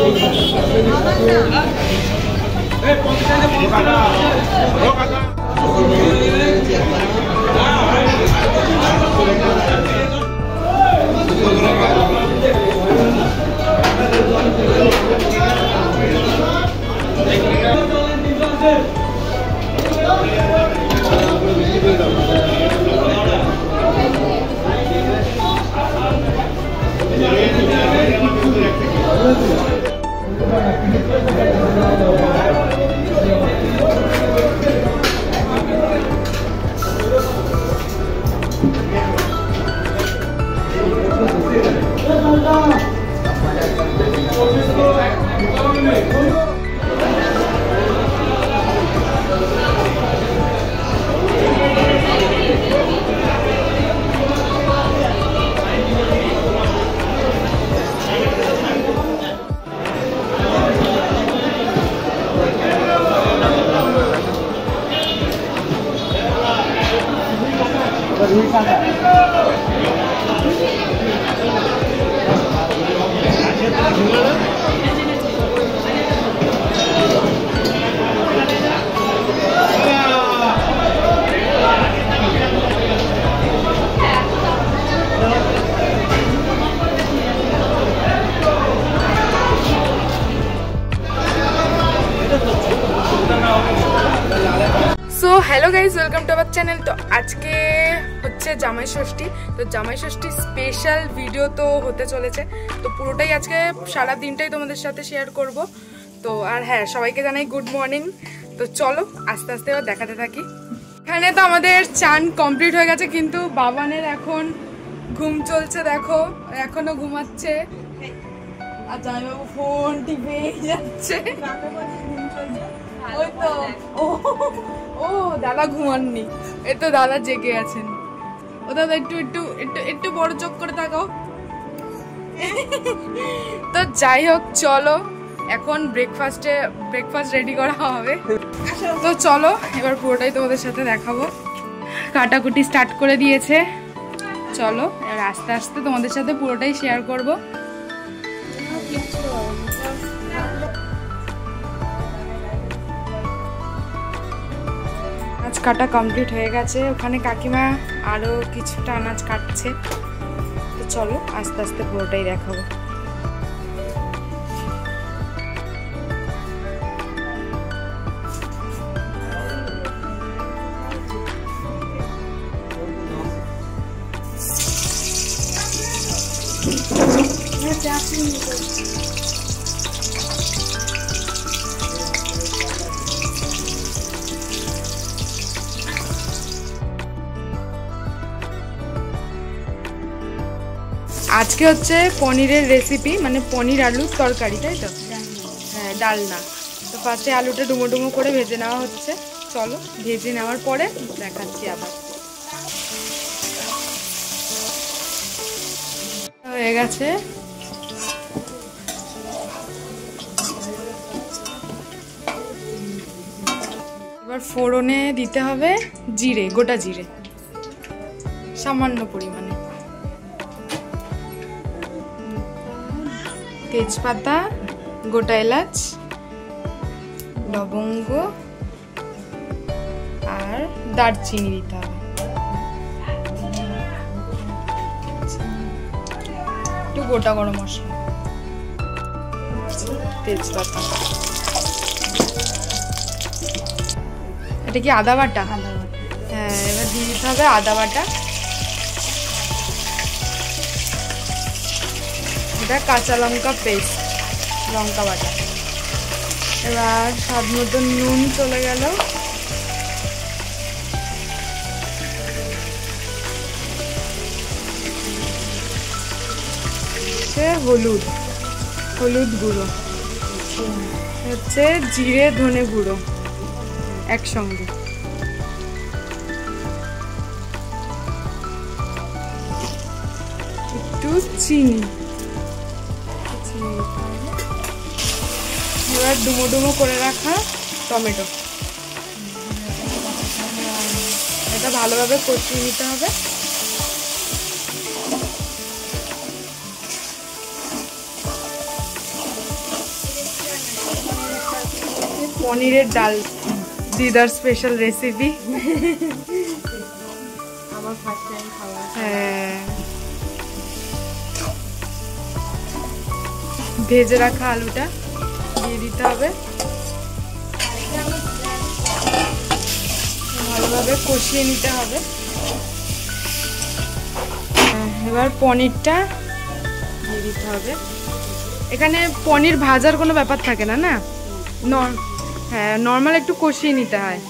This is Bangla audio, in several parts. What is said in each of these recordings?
So hello guys welcome to our channel. तो आज के হচ্ছে জামাই ষষ্ঠী। তো জামাই ষষ্ঠী স্পেশাল ভিডিও তো হতে চলেছে, তো পুরোটাই আজকে সারা দিনটাই তোমাদের সাথে শেয়ার করব। তো আর হ্যাঁ, সবাইকে জানাই গুড মর্নিং। তো চলো আস্তে আস্তে এবার দেখাতে থাকি। এখানে তো আমাদের চান কমপ্লিট হয়ে গেছে, কিন্তু বাবানের এখন ঘুম চলছে, দেখো এখনো ঘুমাচ্ছে। আর জামাইবাবু ফোন টিপে যাচ্ছে। ওই তো ও দাদা ঘুমাননি, এই তো দাদা জেগে আছেন। ও দাদা একটু একটু একটু একটু বড় চোখ করে তাকাও। তো যাই হোক, চলো এখন ব্রেকফাস্ট রেডি করা হবে। তো চলো এবার পুরোটাই তোমাদের সাথে দেখাবো। কাটাকুটি স্টার্ট করে দিয়েছে, চলো এবার আস্তে আস্তে তোমাদের সাথে পুরোটাই শেয়ার করব। আনাজ কাটা কমপ্লিট হয়ে গেছে, ওখানে কাকিমা আরো কিছুটা আনাজ কাটছে। তো চলো আস্তে আস্তে পুরোটাই দেখাবো। আজকে হচ্ছে পনিরের রেসিপি, মানে পনির আলুর তরকারি, তাই তো? হ্যাঁ, ডালনা। তো ফার্স্টে আলুটা ডুমো ডুমো করে ভেজে নেওয়া হচ্ছে। চলো ভেজে নেওয়ার পরে দেখাচ্ছি আবার। হয়ে গেছে। এবার ফোড়নে দিতে হবে জিরে, গোটা জিরে সামান্য পরিমাণে, তেজপাতা, গোটা এলাচ, লবঙ্গ আর দারচিনি দিতে হবে, একটু গোটা গরম মশলা, তেজপাতা। এটা কি আদা বাটা? হ্যাঁ, এবার দিয়ে দিতে হবে আদা বাটা। এটা কাঁচা লঙ্কা পেস্ট, লঙ্কা বাটা। এবার স্বাদ মতো নুন চলে গেল, হলুদ গুঁড়ো, হচ্ছে জিরে ধনে গুঁড়ো একসঙ্গে, একটু চিনি। এবার ডুমো ডুমো করে রাখা টমেটো, এটা ভালোভাবে কষিয়ে নিতে হবে। পনিরের ডাল, দিদার স্পেশাল রেসিপি। আমার ফার্স্ট টাইম খাওয়া। হ্যাঁ, ভেজে রাখা আলুটা দিয়ে দিতে হবে, ভালোভাবে কষিয়ে নিতে হবে। এবার পনিরটা দিয়ে দিতে হবে। এখানে পনির ভাজার কোনো ব্যাপার থাকে না, না? হ্যাঁ, নর্মাল একটু কষিয়ে নিতে হয়।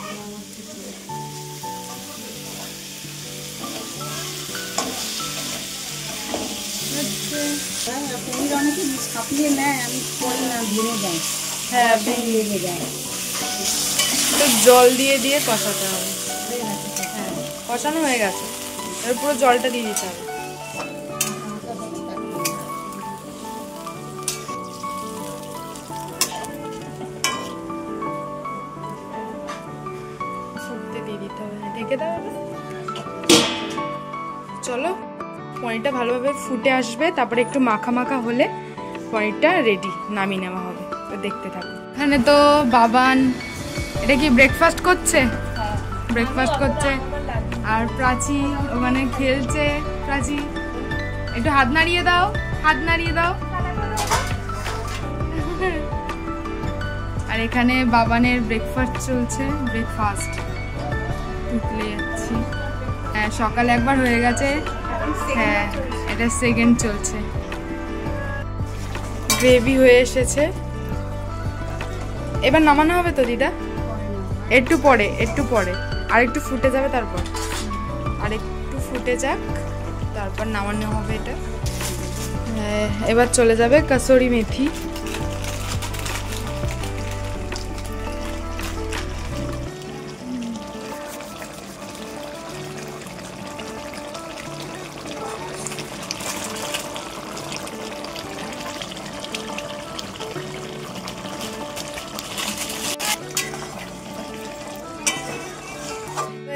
পনির অনেকে ছাপিয়ে নেয়, আমি করি না, ভেঙে যায়। হ্যাঁ, ভেঙে যায়। তো জল দিয়ে দিয়ে কষাতে হবে। হ্যাঁ, কষানো হয়ে গেছে, এবার পুরো জলটা দিয়ে দিতে হবে। ফুটতে দিয়ে দিতে হবে, ঢেকে দেওয়া হবে। চলো, পনিরটা ভালোভাবে ফুটে আসবে, তারপরে একটু মাখা মাখা হলে পনিরটা রেডি, নামিয়ে নেওয়া হবে। তো দেখতে থাকো। এখানে তো বাবান এটা কি ব্রেকফাস্ট করছে, ব্রেকফাস্ট করছে, আর প্রাচী ওখানে খেলছে। প্রাচী একটু হাত নাড়িয়ে দাও, হাত নাড়িয়ে দাও। আর এখানে বাবানের ব্রেকফাস্ট চলছে, ব্রেকফাস্ট তুলে যাচ্ছি। হ্যাঁ, সকালে একবার হয়ে গেছে। হ্যাঁ, এটা সেকেন্ড চলছে। গ্রেভি হয়ে এসেছে, এবার নামানো হবে তো দিদা? একটু পরে, একটু পরে আর একটু ফুটে যাবে, তারপর আর একটু ফুটে যাক, তারপর নামানো হবে এটা। এবার চলে যাবে কাসুরি মেথি।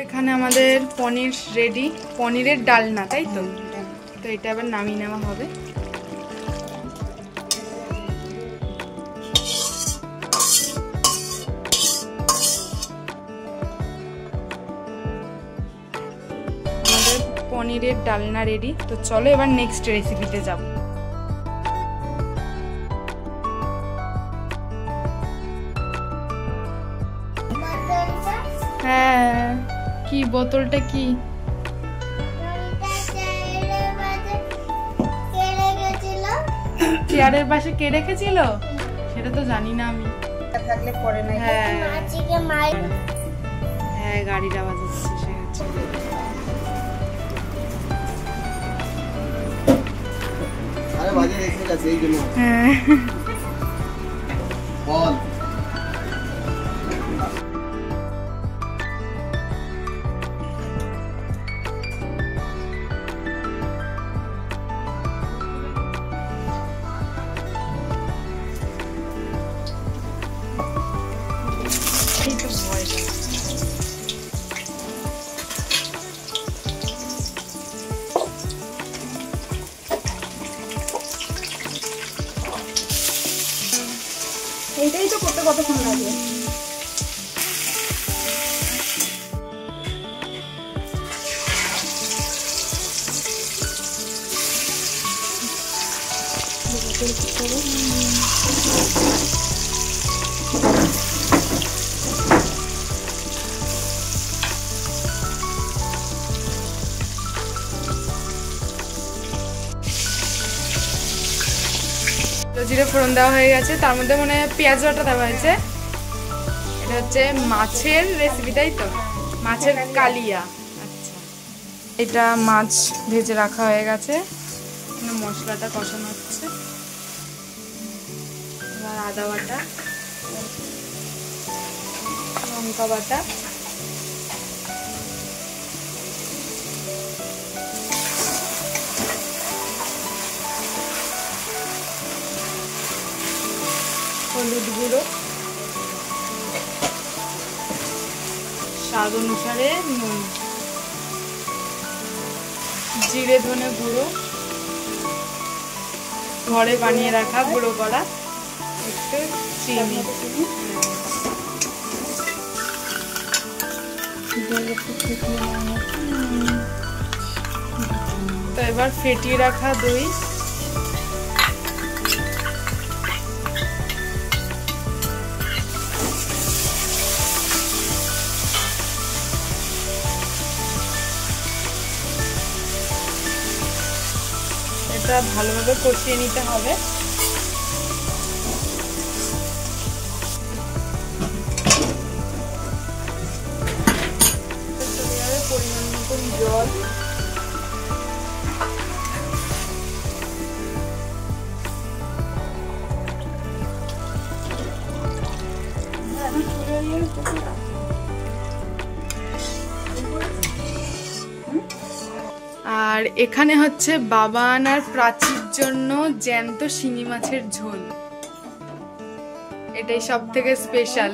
এখানে আমাদের পনির রেডি, পনিরের ডালনা, তাই তো? তো এটা আবার নামিয়ে নেওয়া হবে। আমাদের পনিরের ডালনা রেডি। তো চলো এবার নেক্সট রেসিপিতে যাব। হ্যাঁ, কি বোতলটা কি? চেয়ারের পাশে কে রেখেছিল সেটা তো জানি না আমি। থাকলে পরে না। হ্যাঁ, হ্যাঁ, গাড়ির আওয়াজ হচ্ছে, সে হচ্ছে। আরে বাজে রেখে গেছে এই জন্য। হ্যাঁ, বল। এই তো ভয় লাগে। এইটাই তো করতে কতক্ষণ লাগে? জিরে ফোড়ন দেওয়া হয়ে গেছে, তার মধ্যে মানে পেঁয়াজ বাটা দেওয়া হয়েছে। এটা হচ্ছে মাছের রেসিপি, তাই তো? মাছের কালিয়া। আচ্ছা, এটা মাছ ভেজে রাখা হয়ে গেছে, মশলাটা কষানো হচ্ছে। এবার আদা বাটা, লঙ্কা বাটা, হলুদ গুঁড়ো, স্বাদ অনুসারে নুন, জিরে ধনে গুঁড়ো, ঘরে বানিয়ে রাখা গুঁড়ো করা, একটু চিনি, তো এবার ফেটিয়ে রাখা দই এটা ভালোভাবে কষিয়ে নিতে হবে। পরিমাণ মতন জল, আর এখানে হচ্ছে বাবান আর প্রাচীর জন্য জ্যান্ত শিঙি মাছের ঝোল, এটাই সব থেকে স্পেশাল।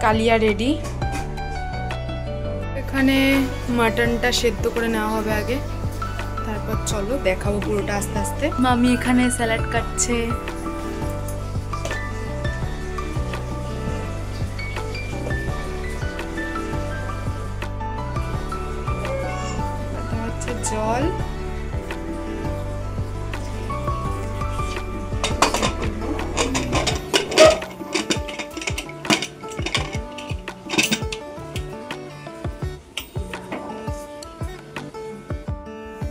কালিয়া রেডি। এখানে মাটনটা সেদ্ধ করে নেওয়া হবে আগে, তারপর চলো দেখাবো পুরোটা আস্তে আস্তে। মামি এখানে স্যালাড কাটছে, হচ্ছে জল,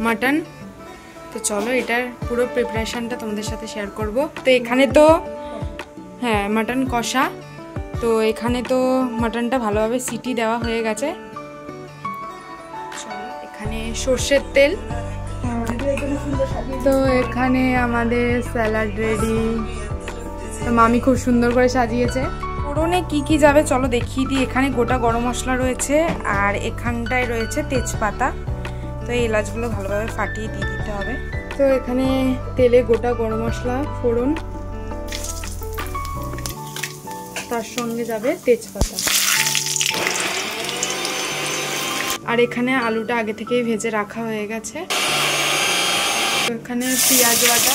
মাটন। তো চলো এটার পুরো প্রিপারেশনটা তোমাদের সাথে শেয়ার করব। তো এখানে তো হ্যাঁ মাটন কষা, তো এখানে তো মাটনটা ভালোভাবে সিটি দেওয়া হয়ে গেছে। চলো এখানে সর্ষের তেল, তো এখানে আমাদের স্যালাড রেডি। তো মামি খুব সুন্দর করে সাজিয়েছে। ফোড়নে কি কি যাবে চলো দেখিয়ে দিই। এখানে গোটা গরম মশলা রয়েছে, আর এখানটায় রয়েছে তেজপাতা। তো এই এলাচগুলো ভালোভাবে ফাটিয়ে দিয়ে দিতে হবে। তো এখানে তেলে গোটা গরম মশলা ফোড়ন, তার সঙ্গে যাবে তেজপাতা, আর এখানে আলুটা আগে থেকেই ভেজে রাখা হয়ে গেছে। তো এখানে পেঁয়াজ বাটা,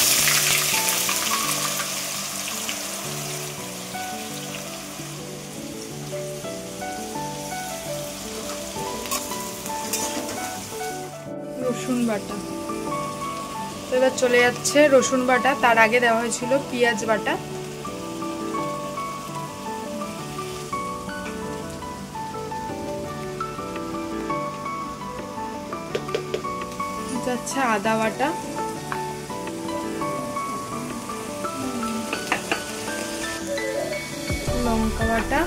রসুন বাটা। তো এবার চলে যাচ্ছে রসুন বাটা, তার আগে দেওয়া হয়েছিল পেঁয়াজ বাটা। যাচ্ছে আদা বাটা, লঙ্কা বাটা,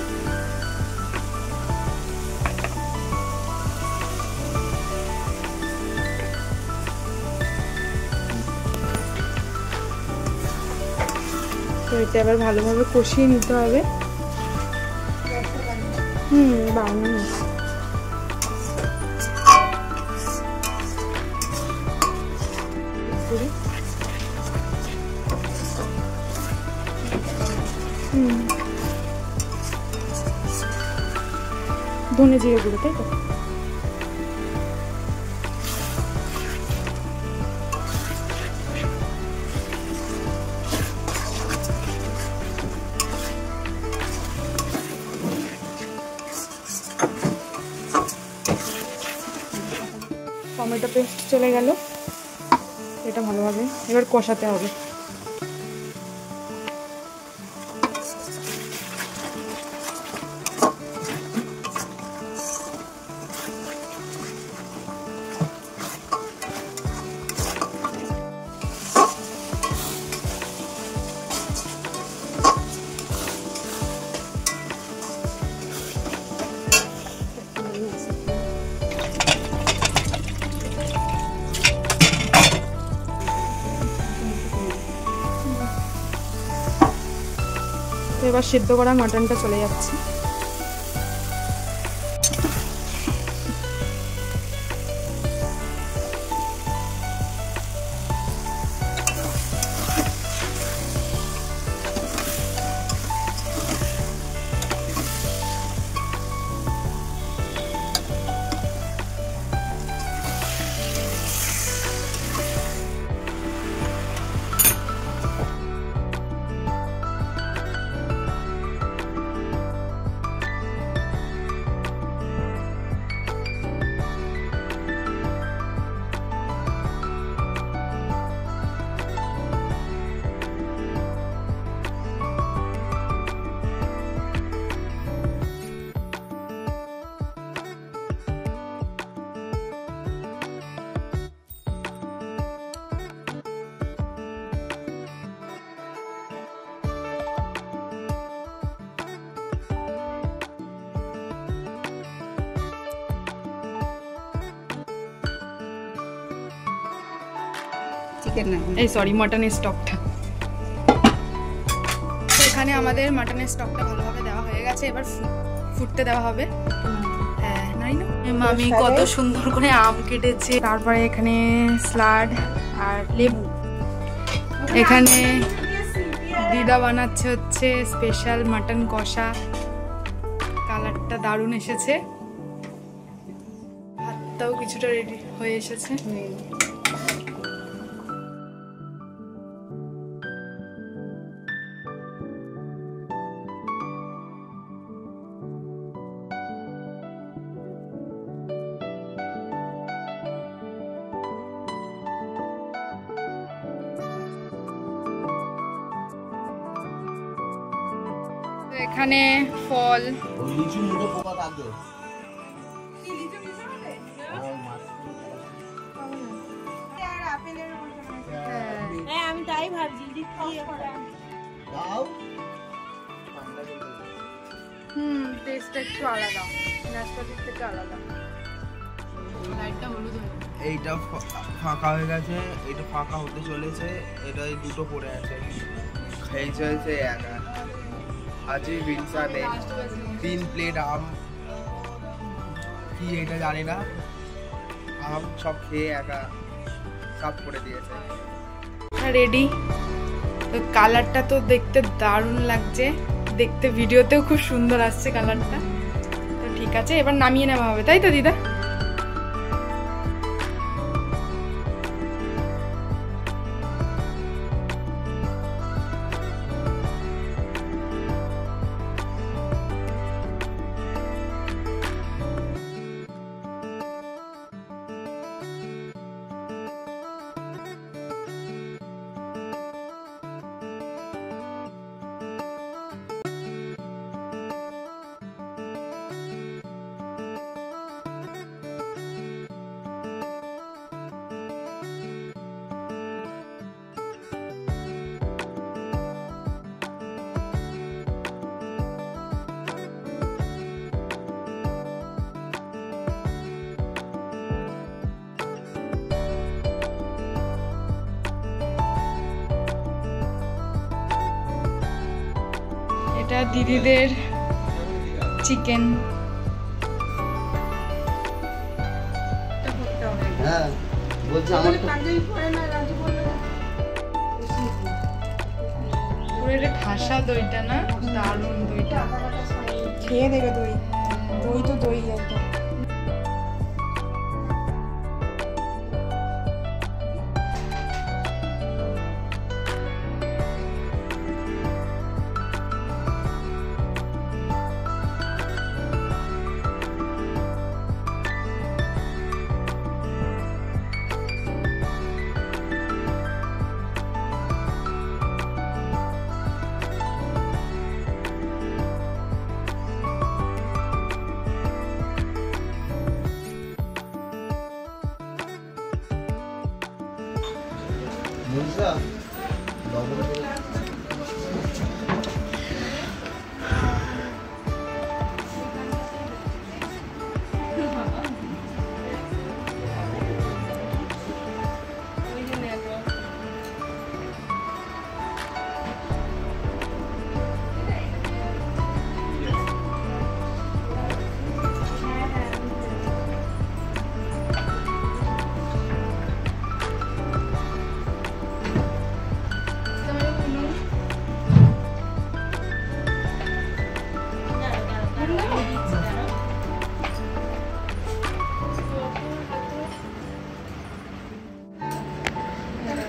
তো এটা আবার ভালোভাবে কষিয়ে নিতে হবে। বানানো ধনে জিরে গুঁড়ো, তাই তো? টমেটো পেস্ট চলে গেল, এটা ভালোভাবে এবার কষাতে হবে। এবার সেদ্ধ করা মাটনটা চলে যাচ্ছে। চিকেন না, এই সরি মাটনের স্টকটা। তো এখানে আমাদের মাটনের স্টকটা ভালোভাবে দেওয়া হয়ে গেছে, এবার ফুটতে দেওয়া হবে। হ্যাঁ নাই না, মামি কত সুন্দর করে আম কেটেছে, তারপরে এখানে স্যালাড আর লেবু। এখানে দিদা বানাচ্ছে হচ্ছে স্পেশাল মাটন কষা, কালারটা দারুণ এসেছে। ভাতটাও কিছুটা রেডি হয়ে এসেছে। এখানে ফল, লিচু মুখে পোকা থাকবে। আমি তাই ভাবছি টেস্টটা একটু আলাদা, নাশপাতির থেকে আলাদা। লাইটটা হলুদ হয়ে এইটা ফাঁকা হয়ে গেছে, এটা ফাঁকা হতে চলেছে, এটা দুটো পড়ে আছে, খেয়ে চলছে একা। আজকে বিনসানে 3 প্লেট আম, কি এটা জানি না, আম সব খেয়ে একা সাফ করে দিয়েছে। রেডি। তো কালারটা তো দেখতে দারুণ লাগছে, দেখতে ভিডিওতেও খুব সুন্দর আসছে কালারটা। তো ঠিক আছে, এবার নামিয়ে নেওয়া হবে, তাই তো দিদা? এটা দিদিদের চিকেন। হ্যাঁ বলছি আমার তো পুরো এটা ঠাসা দইটা না, দারুণ দইটা। খেয়ে দেবে দই, দই তো দই একদম।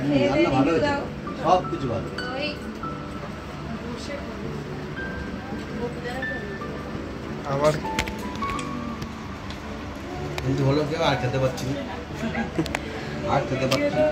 রান্না ভালো হয়েছে সব কিছু ভালো আবার কিন্তু হলো কেউ আর খেতে পারছি না আর খেতে পারছি না